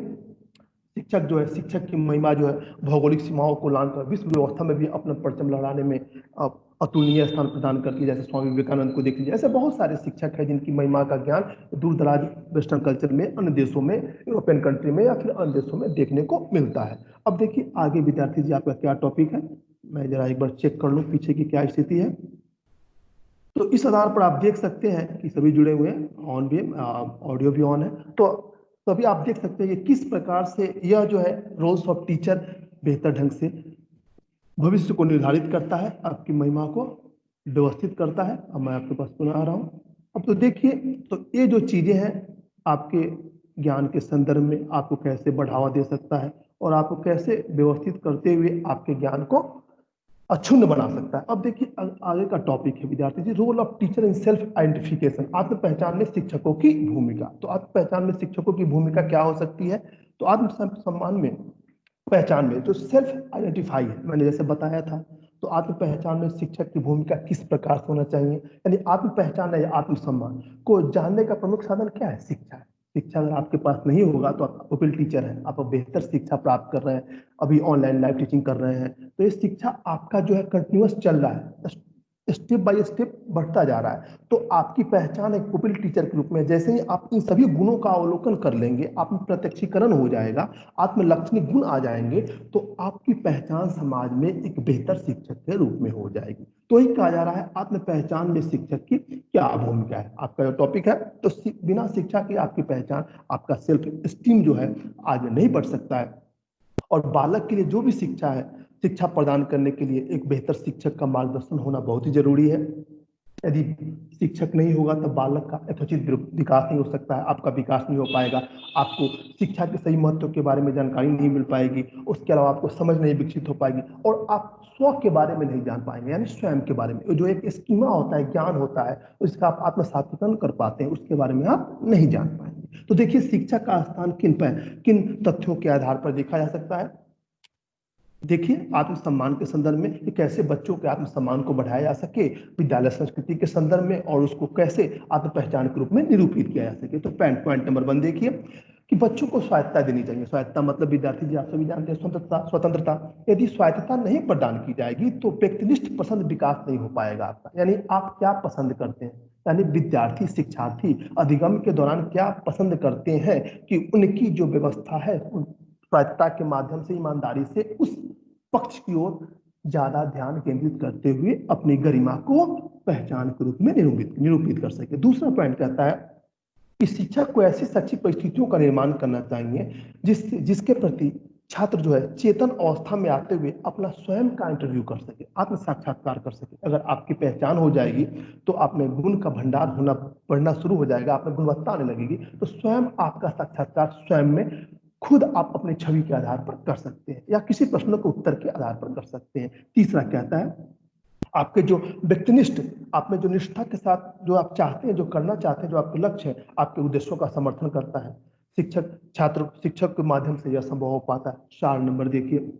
शिक्षक जो है, शिक्षक की महिमा जो है भौगोलिक सीमाओं को लांघकर विश्व व्यवस्था में भी अपना परचम लहराने में अतुलनीय स्थान प्रदान करती है। जैसे स्वामी विवेकानंद को देख लीजिए, ऐसे बहुत सारे शिक्षक हैं जिनकी महिमा का ज्ञान दूर दराज वेस्टर्न कल्चर में, अन्य देशों में, यूरोपियन कंट्री में या फिर अन्य देशों में देखने को मिलता है। अब देखिए आगे विद्यार्थी जी आपका क्या टॉपिक है, मैं जरा एक बार चेक कर लूँ पीछे की क्या स्थिति है। तो इस आधार पर आप देख सकते हैं कि सभी जुड़े हुए हैं, ऑन भी, ऑडियो भी ऑन है। तो अभी आप देख सकते हैं कि किस प्रकार से यह जो है रोल्स ऑफ टीचर बेहतर ढंग से भविष्य को निर्धारित करता है, आपकी महिमा को व्यवस्थित करता है। अब मैं आपके पास पुनः आ रहा हूँ। अब तो देखिए, तो ये जो चीजें हैं आपके ज्ञान के संदर्भ में आपको कैसे बढ़ावा दे सकता है और आपको कैसे व्यवस्थित करते हुए आपके ज्ञान को अक्षुण्ण बना सकता है। अब देखिए आगे का टॉपिक है विद्यार्थी जी, role of teacher in self identification, आत्म पहचान में शिक्षकों की भूमिका। तो आत्म पहचान में शिक्षकों की भूमिका क्या हो सकती है? तो आत्म सम्मान में, पहचान में जो सेल्फ आइडेंटिफाई है, मैंने जैसे बताया था, तो आत्म पहचान में शिक्षक की भूमिका किस प्रकार से होना चाहिए, यानी आत्म पहचान या आत्म सम्मान को जानने का प्रमुख साधन क्या है? शिक्षा है। शिक्षा अगर आपके पास नहीं होगा तो आप ओपन टीचर हैं, आप बेहतर शिक्षा प्राप्त कर रहे हैं, अभी ऑनलाइन लाइव टीचिंग कर रहे हैं, तो ये शिक्षा आपका जो है कंटिन्यूअस चल रहा है, स्टेप बाय स्टेप बढ़ता जा रहा है। तो आपकी पहचान एक पुपिल टीचर के रूप में, जैसे ही आप इन सभी गुणों का अवलोकन कर लेंगे, आत्म प्रत्यक्षीकरण हो जाएगा, आत्मलक्षणी गुण आ जाएंगे, तो आपकी पहचान समाज में एक बेहतर शिक्षक के रूप में हो जाएगी। तो ही कहा जा रहा है आत्म पहचान में शिक्षक की क्या भूमिका है, आपका जो टॉपिक है। तो बिना शिक्षा की आपकी पहचान, आपका सेल्फ स्टीम जो है आगे नहीं बढ़ सकता है। और बालक के लिए जो भी शिक्षा है, शिक्षा प्रदान करने के लिए एक बेहतर शिक्षक का मार्गदर्शन होना बहुत ही जरूरी है। यदि शिक्षक नहीं होगा तो बालक का यथोचित विकास नहीं हो सकता है, आपका विकास नहीं हो पाएगा, आपको शिक्षा के सही महत्व के बारे में जानकारी नहीं मिल पाएगी, उसके अलावा आपको समझ नहीं विकसित हो पाएगी और आप स्व के बारे में नहीं जान पाएंगे, यानी स्वयं के बारे में जो एक स्कीमा होता है, ज्ञान होता है, उसका आप आत्मसातीकरण कर पाते हैं, उसके बारे में आप नहीं जान पाएंगे। तो देखिए शिक्षा का स्थान किन तथ्यों के आधार पर देखा जा सकता है। देखिए आत्मसम्मान के संदर्भ में कि कैसे बच्चों के आत्मसम्मान को बढ़ाया जा सके, विद्यालय संस्कृति के संदर्भ में, और उसको कैसे आत्म पहचान के रूप में निरूपित किया जा सके। तो पॉइंट नंबर 1 देखिए कि बच्चों को स्वायत्तता देनी चाहिए। स्वायत्तता मतलब विद्यार्थी जी आप सभी जानते हैं स्वतंत्रता। यदि स्वायत्तता नहीं प्रदान की जाएगी तो व्यक्तिनिष्ठ पसंद विकास नहीं हो पाएगा आपका, यानी आप क्या पसंद करते हैं, यानी विद्यार्थी शिक्षार्थी अधिगम के दौरान क्या पसंद करते हैं कि उनकी जो व्यवस्था है स्वायत्तता के माध्यम से, ईमानदारी से उस पक्ष की ओर ज्यादा ध्यान केंद्रित करते हुए अपनी गरिमा को पहचान के रूप में निरूपित कर सके। दूसरा पॉइंट कहता है कि शिक्षक को ऐसी शैक्षिक परिस्थितियों का निर्माण करना चाहिए जिसके प्रति छात्र जो है चेतन अवस्था में आते हुए अपना स्वयं का इंटरव्यू कर सके, आत्म साक्षात्कार कर सके। अगर आपकी पहचान हो जाएगी तो आप में गुण का भंडार होना बढ़ना शुरू हो जाएगा, आप में गुणवत्ता आने लगेगी, तो स्वयं आपका साक्षात्कार स्वयं में खुद आप अपनी छवि के आधार पर कर सकते हैं या किसी प्रश्न के उत्तर के आधार पर कर सकते हैं। तीसरा कहता है आपके जो व्यक्तिनिष्ठ, आप में जो निष्ठा के साथ जो आप चाहते हैं, जो करना चाहते हैं, जो आपके लक्ष्य है, आपके उद्देश्यों का समर्थन करता है। शिक्षक के माध्यम से यह संभव हो पाता है। 4 नंबर देखिए,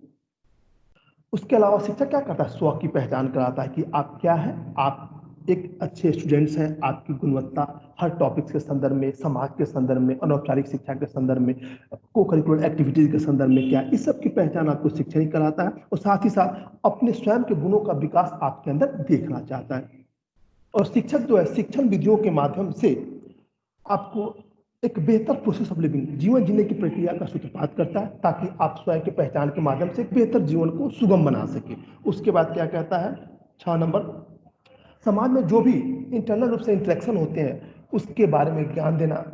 उसके अलावा शिक्षक क्या करता है? स्व की पहचान कराता है कि आप क्या है, आप एक अच्छे स्टूडेंट्स हैं, आपकी गुणवत्ता हर टॉपिक्स के संदर्भ में, समाज के संदर्भ में, अनौपचारिक शिक्षा के संदर्भ में, को करिकुलर एक्टिविटीज के संदर्भ में क्या, इस सब की पहचान आपको शिक्षक ही कराता है और साथ ही साथ अपने स्वयं के गुणों का विकास आपके अंदर देखना चाहता है। और शिक्षक जो है शिक्षण विधियों के माध्यम से आपको एक बेहतर प्रोसेस ऑफ लिविंग, जीवन जीने की प्रक्रिया का सूत्रपात करता है ताकि आप स्वयं के पहचान के माध्यम से एक बेहतर जीवन को सुगम बना सके। उसके बाद क्या कहता है 6 नंबर, समाज में जो भी इंटरनल रूप से इंटरेक्शन होते हैं उसके बारे में ज्ञान देना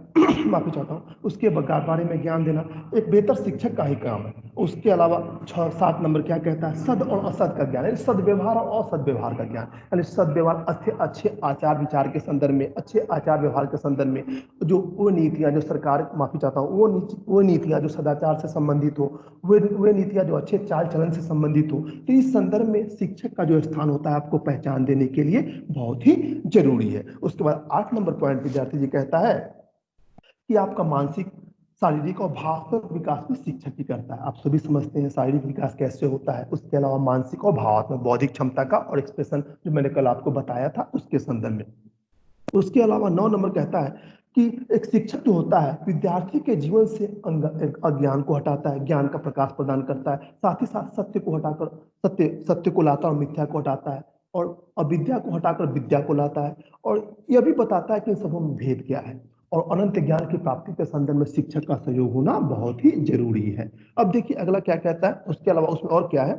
माफी चाहता हूँ, उसके बारे में ज्ञान देना एक बेहतर शिक्षक का ही काम है। उसके अलावा 7 नंबर क्या कहता है? सद और असद का ज्ञान, सदव्यवहार और असदव्यवहार का ज्ञान, यानी सदव्यवहार अच्छे आचार विचार के संदर्भ में, अच्छे आचार व्यवहार के संदर्भ में, जो वो नीतियां जो सरकार, माफी चाहता हूँ, वो नीतियां जो सदाचार से संबंधित हो, वे नीतियां जो अच्छे चाल चलन से संबंधित हो। तो इस संदर्भ में शिक्षक का जो स्थान होता है आपको पहचान देने के लिए बहुत ही जरूरी है। उसके बाद 8 नंबर पॉइंट विद्यार्थी जी कहता है कि आपका मानसिक शारीरिक और भावनात्मक विकास भी शिक्षक ही करता है। आप सभी समझते हैं शारीरिक विकास कैसे होता है। उसके अलावा मानसिक और भावनात्मक बौद्धिक क्षमता का और एक्सप्रेशन जो मैंने कल आपको बताया था उसके संदर्भ में। उसके अलावा 9 नंबर कहता है कि एक शिक्षक जो होता है विद्यार्थी के जीवन से अज्ञान को हटाता है, ज्ञान का प्रकाश प्रदान करता है, साथ ही साथ सत्य को हटाकर सत्य सत्य को लाता है और मिथ्या को हटाता है, और अविद्या को हटाकर विद्या को लाता है, और यह भी बताता है कि इन सबों में भेद क्या है। और अनंत ज्ञान की प्राप्ति के संदर्भ में शिक्षक का सहयोग होना बहुत ही जरूरी है। अब देखिए अगला क्या कहता है, उसके अलावा उसमें और क्या है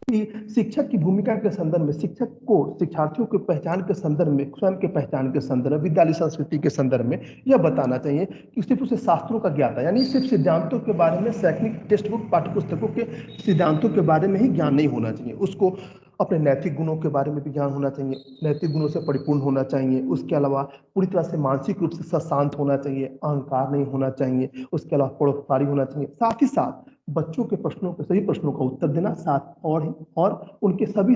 कि शिक्षक की भूमिका के संदर्भ में शिक्षक को शिक्षार्थियों की पहचान के संदर्भ में, स्वयं के पहचान के संदर्भ में, विद्यालय संस्कृति के संदर्भ में यह बताना चाहिए कि सिर्फ उसे शास्त्रों का ज्ञाता, यानी सिर्फ सिद्धांतों के बारे में, शैक्षणिक टेक्स्ट बुक पाठ्य पुस्तकों के सिद्धांतों के बारे में ही ज्ञान नहीं होना चाहिए। उसको अपने नैतिक गुणों के बारे में भी ज्ञान होना चाहिए, नैतिक गुणों से परिपूर्ण होना चाहिए। उसके अलावा पूरी तरह से मानसिक रूप से शांत होना चाहिए, अहंकार नहीं होना चाहिए। उसके अलावा परोपकारी होना चाहिए। साथ ही साथ बच्चों के प्रश्नों के सही प्रश्नों का उत्तर देना, साथ और उनके सभी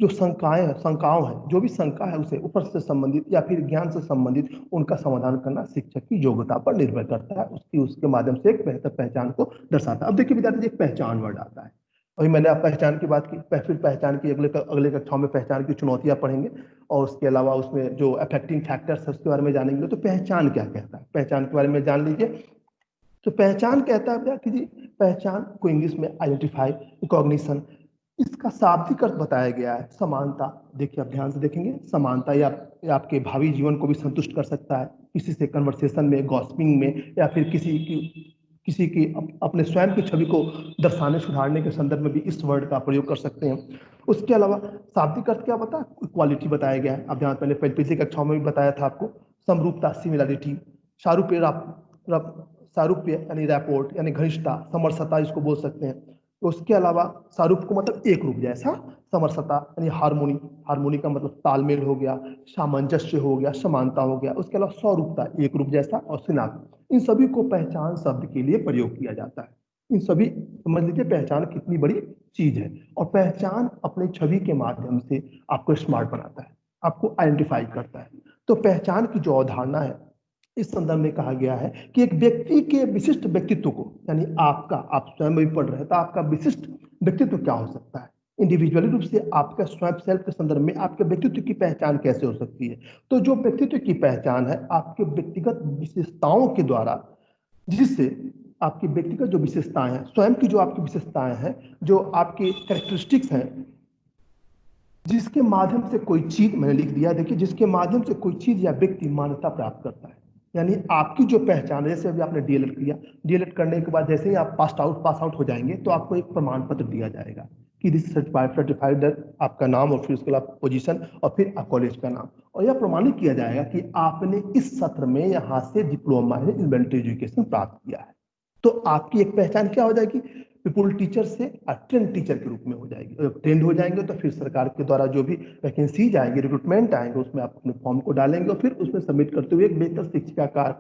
जो शंकाओं हैं, जो भी शंका है उसे ऊपर से संबंधित या फिर ज्ञान से संबंधित उनका समाधान करना शिक्षक की योग्यता पर निर्भर करता है। उसके माध्यम से एक बेहतर पहचान को दर्शाता है। अब देखिए विद्यार्थी, एक पहचान वर्ड आता है। अभी मैंने आप पहचान की बात की, फिर पहचान की अगले कक्षाओं में पहचान की चुनौतियां पढ़ेंगे, और उसके अलावा उसमें जो अफेक्टिंग फैक्टर्स है उसके बारे में जानेंगे। तो पहचान क्या कहता है, पहचान के बारे में जान लीजिए। तो पहचान कहता है विद्यार्थी जी, पहचान को इंग्लिश में आइडेंटिफाई, रिकॉग्निशन, इसका शाब्दिक अर्थ बताया गया है समानता। देखिए आप ध्यान से देखेंगे, समानता या आपके भावी जीवन को भी संतुष्ट कर सकता है, किसी से कन्वर्सेशन में, गॉसिपिंग में, या फिर किसी की अपने स्वयं की छवि को दर्शाने सुधारने के संदर्भ में भी इस वर्ड का प्रयोग कर सकते हैं। उसके अलावा शाब्दिक अर्थ क्या बता, क्वालिटी बताया गया है। अब ध्यान, पहले पिछली कक्षाओं में भी बताया था आपको, समरूपता, सिमिलरिटी, सारूप्य, सारूप्य यानी रैपोर्ट यानी घनिष्ठता, समरसता इसको बोल सकते हैं। उसके अलावा सारूप को मतलब एक रूप जैसा, समरसता यानी हारमोनी, हारमोनी का मतलब तालमेल हो गया, सामंजस्य हो गया, समानता हो गया। उसके अलावा स्वरूपता, एक रूप जैसा, और शिनाख्त, इन सभी को पहचान शब्द के लिए प्रयोग किया जाता है। इन सभी, समझ लीजिए पहचान कितनी बड़ी चीज है। और पहचान अपनी छवि के माध्यम से आपको स्मार्ट बनाता है, आपको आइडेंटिफाई करता है। तो पहचान की जो अवधारणा है, इस संदर्भ में कहा गया है कि एक व्यक्ति के विशिष्ट व्यक्तित्व को, यानी आपका, आप स्वयं भी पढ़ रहे हैं तो आपका विशिष्ट व्यक्तित्व क्या हो सकता है, इंडिविजुअली रूप से आपका स्वयं सेल्फ के संदर्भ में आपके व्यक्तित्व की पहचान कैसे हो सकती है। तो जो व्यक्तित्व की पहचान है आपके व्यक्तिगत विशेषताओं के द्वारा, जिससे आपकी व्यक्तिगत जो विशेषताएं हैं, स्वयं की जो आपकी विशेषताएं हैं, जो आपकी कैरेक्टरिस्टिक्स हैं, जिसके माध्यम से कोई चीज, मैंने लिख दिया देखिए, जिसके माध्यम से कोई चीज या व्यक्ति मान्यता प्राप्त करता है। यानी आपकी जो पहचान है, जैसे अभी आपने डीएलएड किया, डीएलएड करने के बाद जैसे ही आप पास आउट हो जाएंगे तो आपको एक प्रमाण पत्र दिया जाएगा कि दिस सर्टिफाइड, आपका नाम और फिर उसके बाद पोजीशन और फिर आप कॉलेज का नाम, और यह प्रमाणित किया जाएगा कि आपने इस सत्र में यहाँ से डिप्लोमा इन एलिमेंट्री एजुकेशन प्राप्त किया है। तो आपकी एक पहचान क्या हो जाएगी, पीपुल टीचर से ट्रेंड टीचर के रूप में हो जाएगी। ट्रेंड हो जाएंगे तो फिर सरकार के द्वारा जो भी वैकेंसीज आएंगे, रिक्रूटमेंट आएंगे, उसमें आप अपने फॉर्म को डालेंगे और फिर उसमें सबमिट करते हुए एक बेहतर शिक्षिका का,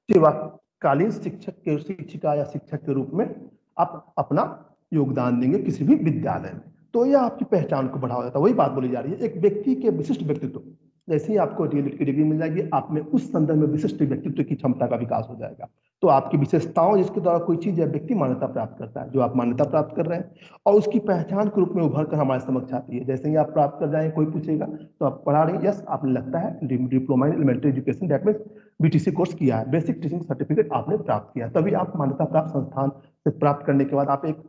सेवाकालीन शिक्षक के, शिक्षिका या शिक्षक के रूप में आप अपना योगदान देंगे किसी भी विद्यालय में। तो यह आपकी पहचान को बढ़ावा देता है। वही बात बोली जा रही है, एक व्यक्ति के विशिष्ट व्यक्तित्व, जैसे ही आपको डीएलएड की डिग्री मिल जाएगी, आप में उस संदर्भ में विशिष्ट व्यक्तित्व की क्षमता का विकास हो जाएगा। तो आपकी विशेषताओं, जिसके द्वारा कोई चीज या व्यक्ति मान्यता प्राप्त करता है, जो आप मान्यता प्राप्त कर रहे हैं, और उसकी पहचान के रूप में उभर कर हमारे समक्ष आती है। जैसे ही आप प्राप्त कर जाएंगे, कोई पूछेगा तो आप पढ़ा रहे हैं, यस आपने लगता है diploma in elementary education, that means BTC course किया है, बेसिक टीचिंग सर्टिफिकेट आपने प्राप्त किया, तभी आप मान्यता प्राप्त संस्थान से प्राप्त करने के बाद आप एक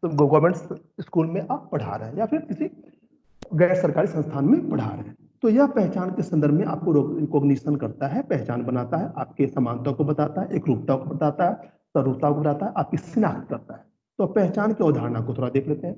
गवर्नमेंट स्कूल में आप पढ़ा रहे हैं या फिर किसी गैर सरकारी संस्थान में पढ़ा रहे हैं। तो यह पहचान के संदर्भ में आपको रिकॉग्निशन करता है, पहचान बनाता है, आपके समानता को बताता है, एक रूपता को बताता है, सर्वरूपता को बताता है, आपकी शिनाख्त करता है। तो पहचान की अवधारणा को थोड़ा देख लेते हैं।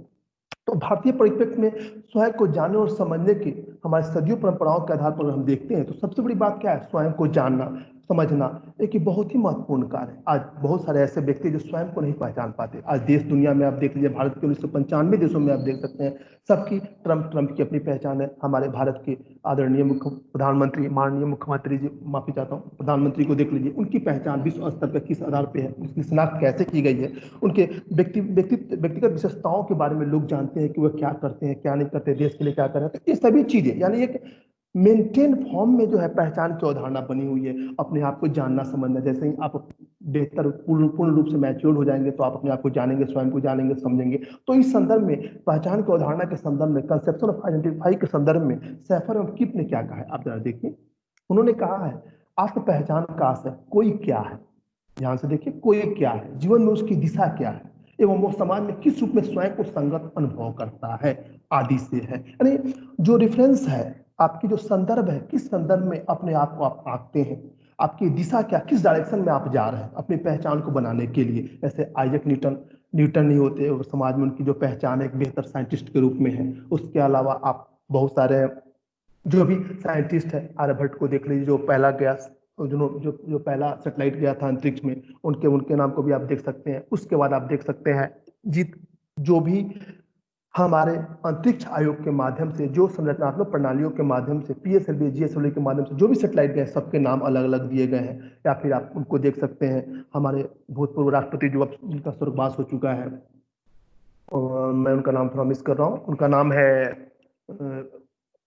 तो भारतीय परिप्रेक्ष्य में स्वयं को जानने और समझने की हमारी सदियों परंपराओं के आधार पर हम देखते हैं तो सबसे बड़ी बात क्या है, स्वयं को जानना, समझना एक बहुत ही महत्वपूर्ण कार्य है। आज बहुत सारे ऐसे व्यक्ति जो स्वयं को नहीं पहचान पाते। आज देश दुनिया में आप देख लीजिए, भारत के 1995 देशों में आप देख सकते हैं, सबकी ट्रंप की अपनी पहचान है। हमारे भारत के आदरणीय मुख्य प्रधानमंत्री, माननीय मुख्यमंत्री जी, माफी चाहता हूँ, प्रधानमंत्री को देख लीजिए, उनकी पहचान विश्व स्तर पर किस आधार पर है, उसकी शिनाख्त कैसे की गई है, उनके व्यक्तिगत विशेषताओं के बारे में लोग जानते हैं कि वह क्या करते हैं, क्या नहीं करते, देश के लिए क्या कर रहे हैं। तो ये सभी चीजें, यानी एक मेंटेन फॉर्म में जो है पहचान की अवधारणा बनी हुई है, अपने आप को जानना समझना। जैसे ही आप बेहतर पूर्ण रूप से मैच्योर हो जाएंगे तो आप अपने आप को जानेंगे, स्वयं को जानेंगे, समझेंगे। तो इस संदर्भ में पहचान की अवधारणा के संदर्भ में, कंसेप्शन ऑफ आइडेंटिफाई के संदर्भ में सैफर और किप ने क्या कहा है, आप जरा देखिए। उन्होंने कहा है आत्म पहचान का आशय कोई क्या है, ध्यान से देखिए, कोई क्या है, जीवन में उसकी दिशा क्या है, एवं वो समाज में किस रूप में स्वयं को संगत अनुभव करता है, आदि से है। यानी जो रेफरेंस है, आपकी जो संदर्भ है, किस संदर्भ में अपने आप को आप आंकते हैं, आपकी दिशा क्या, किस डायरेक्शन में आप जा रहे हैं अपनी पहचान को बनाने के लिए। जैसे आइजैक न्यूटन न्यूटन नहीं होते और समाज में उनकी जो पहचान एक बेहतर साइंटिस्ट के रूप में है। उसके अलावा आप बहुत सारे जो भी साइंटिस्ट है, आर्यभट्ट को देख लीजिए, जो पहला गया, जो पहला सैटेलाइट गया था अंतरिक्ष में, उनके उनके नाम को भी आप देख सकते हैं। उसके बाद आप देख सकते हैं जीत, जो भी हमारे अंतरिक्ष आयोग के माध्यम से, जो संरचनात्मक प्रणालियों के माध्यम से, पीएसएलवी जीएसएलवी के माध्यम से जो भी सैटेलाइट गए, सबके नाम अलग अलग दिए गए हैं। या फिर आप उनको देख सकते हैं, हमारे भूतपूर्व राष्ट्रपति जो अब जिनका स्वर्गवास हो चुका है, और मैं उनका नाम थोड़ा मिस कर रहा हूँ, उनका नाम है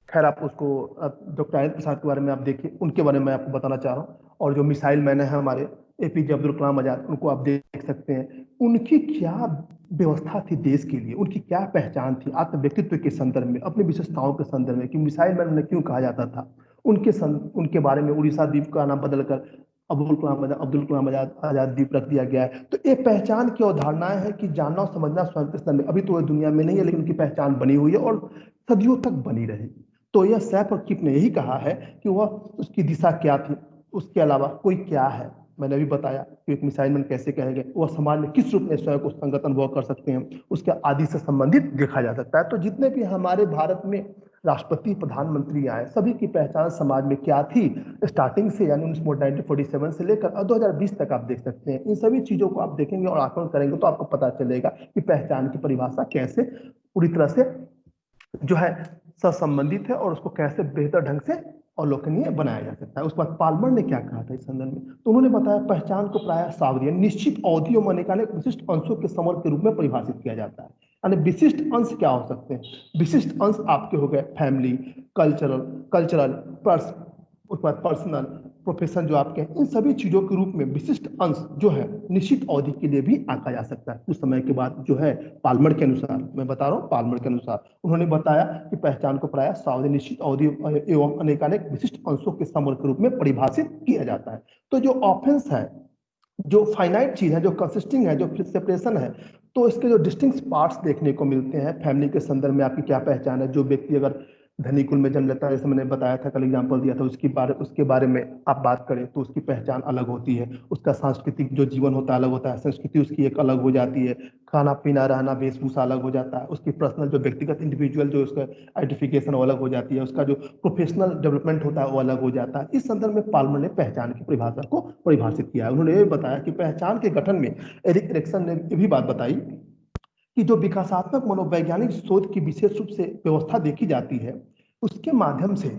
खैर आप उसको, डॉक्टर राजेंद्र प्रसाद के बारे में आप देखिए, उनके बारे में मैं आपको बताना चाह रहा हूँ। और जो मिसाइल मैन है हमारे एपीजे अब्दुल कलाम आजाद, उनको आप देख सकते हैं। उनकी क्या व्यवस्था थी देश के लिए, उनकी क्या पहचान थी आत्म व्यक्तित्व के संदर्भ में, अपनी विशेषताओं के संदर्भ में, कि मिसाइल मैन उन्हें क्यों कहा जाता था। उनके बारे में उड़ीसा द्वीप का नाम बदलकर अब्दुल कलाम आजाद द्वीप रख दिया गया है। तो ये पहचान की अवधारणाएं हैं कि जानना और समझना स्वयं के संदर्भ में। अभी तो दुनिया में नहीं है, लेकिन उनकी पहचान बनी हुई है और सदियों तक बनी रहेगी। तो यह सैफ और किप ने यही कहा है कि वह उसकी दिशा क्या थी, उसके अलावा कोई क्या है। मैंने अभी बताया कि एक मिसाइल मैन कैसे कहेंगे, वह समाज में किस रूप में स्वयं को संगत अनुभव कर सकते हैं, उसके आदि से संबंधित देखा जा सकता है। तो जितने भी हमारे भारत में राष्ट्रपति प्रधानमंत्री आए, सभी की पहचान समाज में क्या थी, स्टार्टिंग से यानी 1947 से लेकर 2020 तक आप देख सकते हैं। इन सभी चीजों को आप देखेंगे और आकलन करेंगे तो आपको पता चलेगा कि पहचान की परिभाषा कैसे पूरी तरह से जो है संबंधित है और उसको कैसे बेहतर ढंग से अवलोकनीय बनाया जा सकता है। उसके बाद पाल्मर ने क्या कहा था इस संदर्भ में, तो उन्होंने बताया पहचान को प्रायः सावधि निश्चित अवधियों में अनेक विशिष्ट अंशों के समूह के रूप में परिभाषित किया जाता है। यानी विशिष्ट अंश क्या हो सकते हैं, विशिष्ट अंश आपके हो गए फैमिली, कल्चरल कल्चरल पर्स उसके बाद पर्सनल, प्रोफेशन जो आपके हैं, इन सभी चीजों के रूप में विशिष्ट अंश जो है निश्चित अवधि के लिए भी आंका जा सकता है। उस समय के बाद जो है पाल्मर के अनुसार, मैं बता रहा हूँ पाल्मर के अनुसार, उन्होंने बताया कि पहचान को प्रायः सावधि निश्चित अवधि एवं अनेकानेक विशिष्ट अंशों के समूह के रूप में परिभाषित किया जाता है। तो जो ऑफेंस है, जो फाइनाइट चीज है, जो कंसिस्टिंग है, जो सेपरेशन है, तो इसके जो डिस्टिंक्ट पार्ट्स देखने को मिलते हैं। फैमिली के संदर्भ में आपकी क्या पहचान है, जो व्यक्ति अगर धनी कुल में जन्म लेता है, जैसे मैंने बताया था, कल एग्जांपल दिया था, उसके बारे में आप बात करें तो उसकी पहचान अलग होती है। उसका सांस्कृतिक जो जीवन होता है अलग होता है, संस्कृति उसकी एक अलग हो जाती है, खाना पीना रहना वेशभूषा अलग हो जाता है, उसकी पर्सनल जो व्यक्तिगत इंडिविजुअल जो उसका आइडेंटिफिकेशन वो अलग हो जाती है, उसका जो प्रोफेशनल डेवलपमेंट होता है वो अलग हो जाता है। इस संदर्भ में पाल्मर ने पहचान की परिभाषा को परिभाषित किया है। उन्होंने ये बताया कि पहचान के गठन में एरिक एरिक्सन ने ये भी बात बताई कि जो विकासात्मक मनोवैज्ञानिक शोध की विशेष रूप से व्यवस्था देखी जाती है, उसके माध्यम से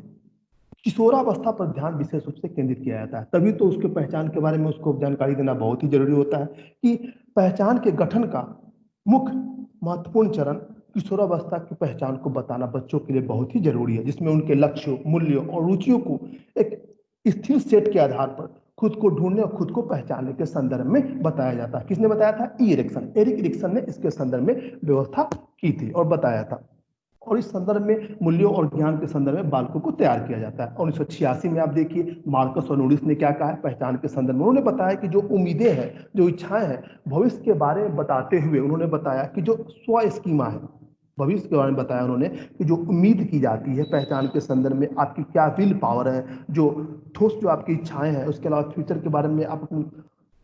किशोरावस्था पर ध्यान विशेष रूप से केंद्रित किया जाता है। तभी तो उसके पहचान के बारे में उसको जानकारी देना बहुत ही जरूरी होता है कि पहचान के गठन का मुख्य महत्वपूर्ण चरण किशोरावस्था की पहचान को बताना बच्चों के लिए बहुत ही जरूरी है, जिसमें उनके लक्ष्यों, मूल्यों और रुचियों को एक स्थिर सेट के आधार पर खुद को ढूंढने और खुद को पहचानने के संदर्भ में बताया जाता है। किसने बताया था? एरिक एरिक्सन ने इसके संदर्भ में व्यवस्था की थी और बताया था। और इस संदर्भ में मूल्यों और ज्ञान के संदर्भ में बालकों को तैयार किया जाता है। 1986 में आप देखिए मार्कस और नोरिस ने क्या कहा है पहचान के संदर्भ में। उन्होंने बताया कि जो उम्मीदें हैं, जो इच्छाएं हैं, भविष्य के बारे में बताते हुए उन्होंने बताया कि जो स्व स्कीमा है, भविष्य के बारे में बताया उन्होंने कि जो उम्मीद की जाती है पहचान के संदर्भ में, आपकी क्या विल पावर है, जो ठोस जो आपकी इच्छाएं हैं, उसके अलावा फ्यूचर के बारे में आप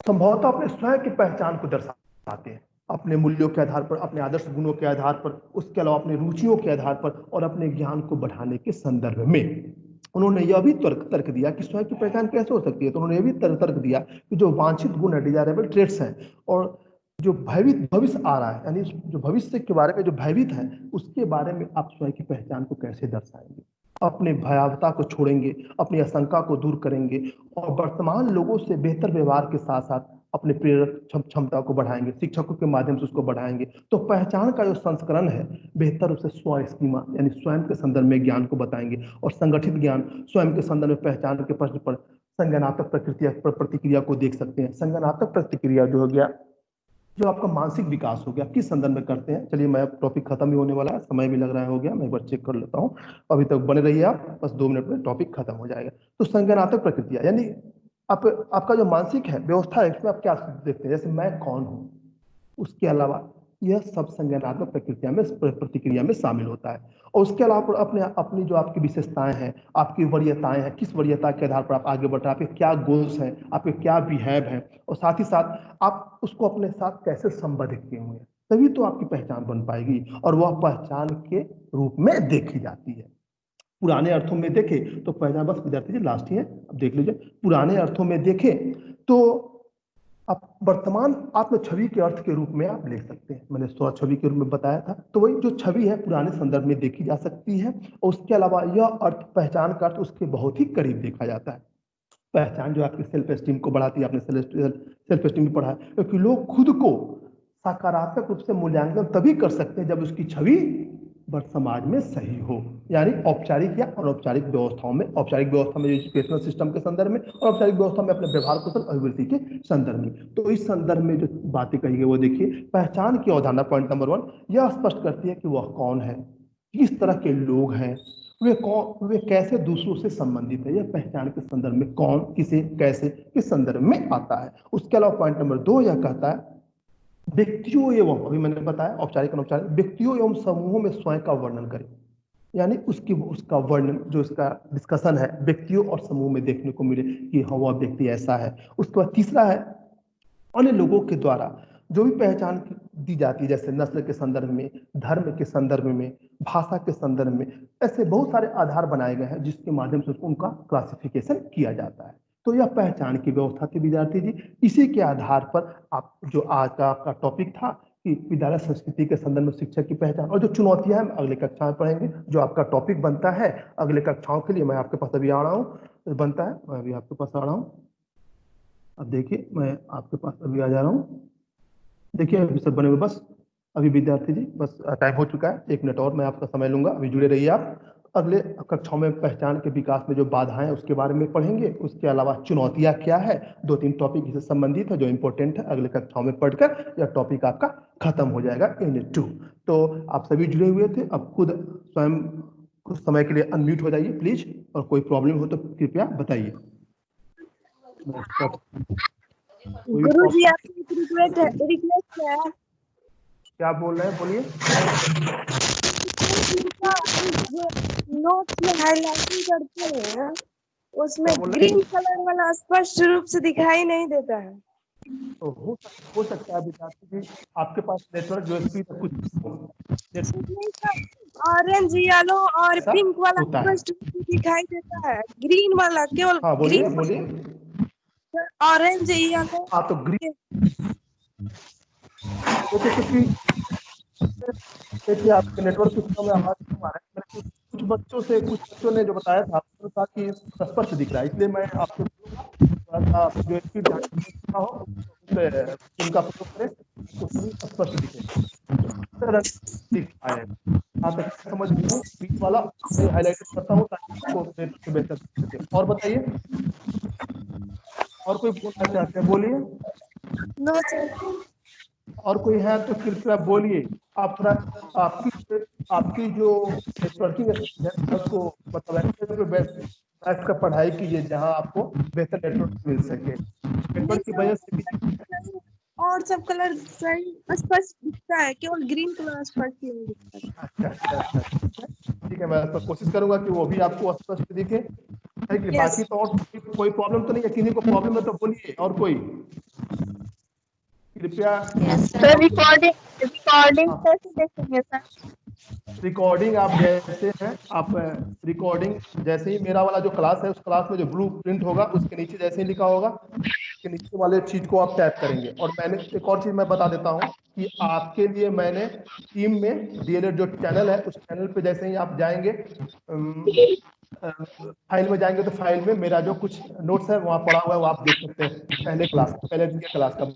संभवतः अपने स्वयं की पहचान को दर्शाते हैं, अपने मूल्यों के आधार पर, अपने आदर्श गुणों के आधार पर, उसके अलावा अपने रुचियों के आधार पर और अपने ज्ञान को बढ़ाने के संदर्भ में। उन्होंने यह भी तर्क दिया कि स्वयं की पहचान कैसे हो सकती है, तो उन्होंने यह भी तर्क दिया कि जो वांछित गुण है, डिजायरेबल ट्रेट्स हैं, और जो भयभीत भविष्य आ रहा है, यानी जो भविष्य के बारे में जो भयभीत है, उसके बारे में आप स्वयं की पहचान को कैसे दर्शाएंगे, अपने भयावहता को छोड़ेंगे, अपनी आशंका को दूर करेंगे और वर्तमान लोगों से बेहतर व्यवहार के साथ साथ अपने प्रेरक क्षमता को बढ़ाएंगे, शिक्षकों के माध्यम से उसको बढ़ाएंगे। तो पहचान का जो संस्करण है, बेहतर रूप से स्व स्कीमा यानी स्वयं के संदर्भ में ज्ञान को बताएंगे और संगठित ज्ञान स्वयं के संदर्भ में पहचान के प्रश्न पर संज्ञानात्मक प्रतिक्रिया को देख सकते हैं। संज्ञानात्मक प्रतिक्रिया जो हो गया, जो आपका मानसिक विकास हो गया, किस संदर्भ में करते हैं। चलिए, मैं टॉपिक खत्म ही होने वाला है, समय भी लग रहा है, हो गया, मैं एक बार चेक कर लेता हूँ। अभी तक बने रहिए आप, बस 2 मिनट में टॉपिक खत्म हो जाएगा। तो संज्ञानात्मक प्रक्रिया यानी आपका जो मानसिक है व्यवस्था है, इसमें आप क्या देखते हैं, जैसे मैं कौन हूँ, उसके अलावा यह सब संज्ञानात्मक प्रतिक्रिया में शामिल होता है। और उसके अलावा अपनी जो आपकी विशेषताएं हैं, आपकी वरीयताएं हैं, किस वरीयता के आधार पर आप आगे बढ़ रहे हैं, आपके क्या गोल्स हैं, आपके क्या बिहेव हैं, और साथ ही साथ आप उसको अपने साथ कैसे संबद्ध किए हुए हैं, तभी तो आपकी पहचान बन पाएगी और वह पहचान के रूप में देखी जाती है। पुराने अर्थों में देखें तो पहला, बस विद्यार्थी जी लास्ट ही है, अब देख लीजिए। पुराने अर्थों में देखें तो आप वर्तमान आत्म छवि के अर्थ के रूप में आप ले सकते हैं। मैंने थोड़ा छवि के रूप में बताया था, तो वही जो छवि है पुराने संदर्भ में देखी जा सकती है। और उसके अलावा यह अर्थ, पहचान का अर्थ उसके बहुत ही करीब देखा जाता है। पहचान जो आपकी सेल्फ एस्टीम को बढ़ाती है, आपने सेल्फ एस्टीम भी पढ़ा है, क्योंकि लोग खुद को सकारात्मक रूप से मूल्यांकन तभी कर सकते हैं जब उसकी छवि समाज में सही हो, यानी औपचारिक या अनौपचारिक व्यवस्थाओं में। औपचारिक व्यवस्था में एजुकेशनल सिस्टम के संदर्भ में, और औपचारिक व्यवस्था में अपने व्यवहार कौशल अभिवृद्धि के संदर्भ में। तो इस संदर्भ में जो बातें कही गई वो देखिए, पहचान की अवधारणा पॉइंट नंबर 1 यह स्पष्ट करती है कि वह कौन है, किस तरह के लोग हैं, वे कैसे दूसरों से संबंधित है। यह पहचान के संदर्भ में कौन, किसे, कैसे, किस संदर्भ में आता है। उसके अलावा पॉइंट नंबर 2 यह कहता है व्यक्तियों एवं, अभी मैंने बताया औपचारिक अनौपचारिक, व्यक्तियों एवं समूहों में स्वयं का वर्णन करें, यानी उसका वर्णन, जो इसका डिस्कशन है, व्यक्तियों और समूह में देखने को मिले कि हाँ वह व्यक्ति ऐसा है। उसके बाद तीसरा है अन्य लोगों के द्वारा जो भी पहचान दी जाती है, जैसे नस्ल के संदर्भ में, धर्म के संदर्भ में, भाषा के संदर्भ में, ऐसे बहुत सारे आधार बनाए गए हैं जिसके माध्यम से उनका क्लासिफिकेशन किया जाता है। तो यह पहचान की व्यवस्था थी विद्यार्थी जी। इसी के आधार पर आप, जो आज का आपका टॉपिक था कि विद्यालय संस्कृति के संदर्भ में शिक्षक की पहचान और जो चुनौतियां हम अगले कक्षा में पढ़ेंगे, जो आपका टॉपिक बनता है अगले कक्षाओं के लिए, मैं आपके पास अभी आ रहा हूँ, बनता है, मैं अभी आपके पास आ रहा हूँ। अब देखिए, मैं आपके पास अभी आ जा रहा हूँ। देखिए अभी सब बने हुए, बस अभी विद्यार्थी जी बस टाइम हो चुका है, 1 मिनट और मैं आपका समय लूंगा, अभी जुड़े रहिए आप। अगले कक्षाओं में पहचान के विकास में जो बाधाएं हैं उसके बारे में पढ़ेंगे। उसके अलावा चुनौतियां क्या है, 2-3 टॉपिक इससे संबंधित है जो इंपॉर्टेंट है, अगले कक्षाओं में पढ़कर यह टॉपिक आपका खत्म हो जाएगा यूनिट 2। तो आप सभी जुड़े हुए थे, अब खुद स्वयं कुछ समय के लिए अनम्यूट हो जाइए प्लीज, और कोई प्रॉब्लम हो तो कृपया बताइए। गुरुजी आपसे एक रिक्वेस्ट है। क्या बोल रहे हैं, बोलिए। नोट्स में हाइलाइटिंग करते हैं, उसमें ग्रीन कलर वाला स्पष्ट रूप से दिखाई नहीं देता है। तो हो सकता है विद्यार्थी जी आपके पास नेटवर्क जो तक कुछ ऑरेंज, येलो और पिंक वाला होता है। स्पष्ट रूप से दिखाई देता है, ग्रीन वाला केवल हाँ बोलिए ग्रीन, बोलिए। Orange, yellow. हाँ तो ग्रीन, देखिए आपके नेटवर्क सिस्टम में आवाज क्यों आ रहा है, कुछ बच्चों ने जो बताया था कि स्पष्ट दिख रहा है, इसलिए मैं आपसे बोलूंगा जो स्पीड हो उनका प्रयोग करें तो सभी स्पष्ट दिखे। आप समझ लीजिए, बीच वाला मैं हाईलाइट करता हूँ ताकि आपको बेहतर दिख सके। और बताइए, और कोई बोलना चाहते हैं, बोलिए। और कोई है तो कृपया बोलिए। आप थोड़ा आपकी जो नेटवर्किंग है उसको मतलब बैठ कर पढ़ाई कीजिए जहां आपको बेहतर नेटवर्क मिल सके। नेटवर्क की वजह से और सब कलर सही स्पष्ट दिखता है, केवल ग्रीन कलर स्पष्ट नहीं दिखता। अच्छा, ठीक है, मैं कोशिश करूंगा कि वो भी आपको स्पष्ट दिखे। बाकी तो और कोई प्रॉब्लम तो नहीं है, किसी को प्रॉब्लम है तो बोलिए। और कोई कृपया। सर रिकॉर्डिंग कैसे देखेंगे सर? रिकॉर्डिंग आप जैसे हैं, आप रिकॉर्डिंग जैसे ही मेरा वाला जो क्लास है उस क्लास में जो ब्लू प्रिंट होगा उसके नीचे जैसे ही लिखा होगा, उसके नीचे वाले चीज को आप टैप करेंगे। और मैंने एक और चीज मैं बता देता हूँ कि आपके लिए मैंने टीम में डीएलएड जो चैनल है उस चैनल पे जैसे ही आप जाएंगे, फाइल में जाएंगे तो फाइल में मेरा जो कुछ नोट्स है वहां पड़ा हुआ है, वो आप देख सकते हैं पहले दिन के क्लास का,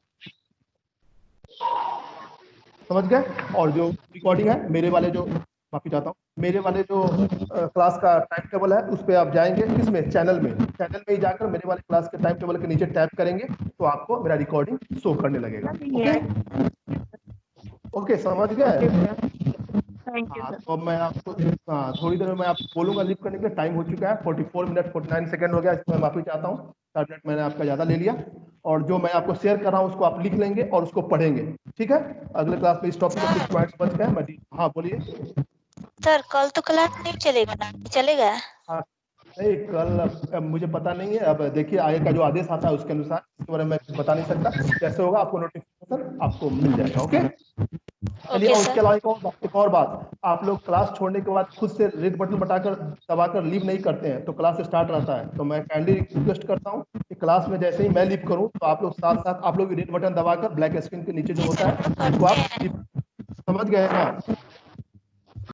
समझ गए। और जो रिकॉर्डिंग है मेरे वाले जो, माफी चाहता हूँ, मेरे वाले जो क्लास का टाइम टेबल है उस पर आप जाएंगे, किसमें, चैनल में ही जाकर मेरे वाले क्लास के टाइम टेबल के नीचे टैप करेंगे तो आपको मेरा रिकॉर्डिंग शो करने लगेगा। ओके ओके, समझ गए? थैंक यू हाँ, सर। तो अब मैं आपको, हाँ, थोड़ी देर में मैं आपको बोलूंगा लीव करने के लिए। टाइम हो चुका है, 44 मिनट 49 सेकंड हो गया, इसमें मैं माफी चाहता हूँ, 4 मिनट मैंने आपका ज्यादा ले लिया। और जो मैं आपको शेयर कर रहा हूँ उसको आप लिख लेंगे और उसको पढ़ेंगे, ठीक है? अगले क्लास में इस टॉपिक पे कुछ पॉइंट्स बच गए, मैं हाँ बोलिए। सर कल तो क्लास नहीं चलेगा ना, चलेगा? हाँ, नहीं कल अब मुझे पता नहीं है, अब देखिए आगे का जो आदेश आता है उसके अनुसार, इसके बारे में मैं बता नहीं सकता, जैसे होगा आपको नोटिफिकेशन आपको मिल जाएगा। ओके, चलिए। ओके और सर। उसके अलावा एक और बात, आप लोग क्लास छोड़ने के बाद खुद से रेड बटन दबाकर लीव नहीं करते हैं तो क्लास स्टार्ट रहता है। तो मैं काइंडली रिक्वेस्ट करता हूँ कि क्लास में जैसे ही मैं लीव करूँ तो आप लोग साथ साथ आप लोग भी रेड बटन दबाकर ब्लैक स्क्रीन के नीचे जो होता है उसको आप समझ गए ना?